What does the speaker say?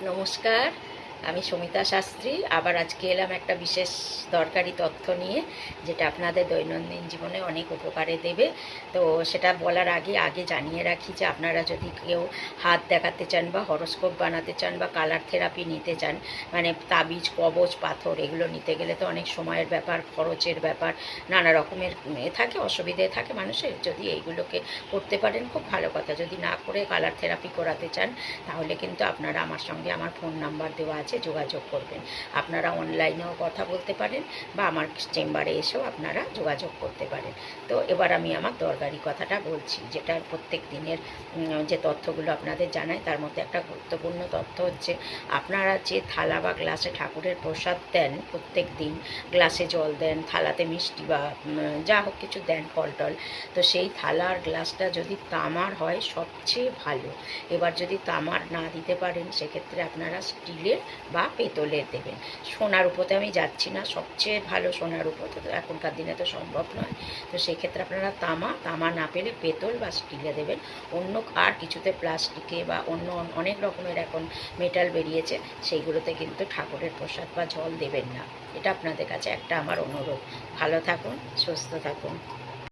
নমস্কার, আমি সমিতা শাস্ত্রী। আবার আজকে এলাম একটা বিশেষ দরকারি তথ্য নিয়ে, যেটা আপনাদের দৈনন্দিন জীবনে অনেক উপকারে দেবে। তো সেটা বলার আগে জানিয়ে রাখি যে আপনারা যদি কেউ হাত দেখাতে চান বা হরোস্কোপ বানাতে চান বা কালার থেরাপি নিতে চান, মানে তাবিজ, কবজ, পাথর, এগুলো নিতে গেলে তো অনেক সময়ের ব্যাপার, খরচের ব্যাপার, নানা রকমের থাকে, অসুবিধে থাকে মানুষের। যদি এইগুলোকে করতে পারেন খুব ভালো কথা। যদি না করে কালার থেরাপি করাতে চান, তাহলে কিন্তু আপনারা আমার সঙ্গে, আমার ফোন নাম্বার দেওয়া আছে, যোগাযোগ করবেন। আপনারা অনলাইনেও কথা বলতে পারেন বা আমার চেম্বারে এসেও আপনারা যোগাযোগ করতে পারেন। তো এবার আমি আমার দরকারি কথাটা বলছি, যেটা প্রত্যেক দিনের যে তথ্যগুলো আপনাদের জানাই, তার মধ্যে একটা গুরুত্বপূর্ণ তথ্য হচ্ছে, আপনারা যে থালা বা গ্লাসে ঠাকুরের প্রসাদ দেন, প্রত্যেক দিন গ্লাসে জল দেন, থালাতে মিষ্টি বা যা হোক কিছু দেন, ফল টল, তো সেই থালা আর গ্লাসটা যদি তামার হয় সবচেয়ে ভালো। এবার যদি তামার না দিতে পারেন, সেক্ষেত্রে আপনারা স্টিলের বা পেতলের দেবেন। সোনার উপরে আমি যাচ্ছি না, সবচেয়ে ভালো সোনার উপর, তো এখনকার দিনে তো সম্ভব নয়। তো সেক্ষেত্রে আপনারা তামা না পেলে পেতল বা স্টিলে দেবেন। অন্য আর কিছুতে, প্লাস্টিকে বা অন্য অনেক রকমের এখন মেটাল বেরিয়েছে, সেইগুলোতে কিন্তু ঠাকুরের প্রসাদ বা জল দেবেন না। এটা আপনাদের কাছে একটা আমার অনুরোধ। ভালো থাকুন, সুস্থ থাকুন।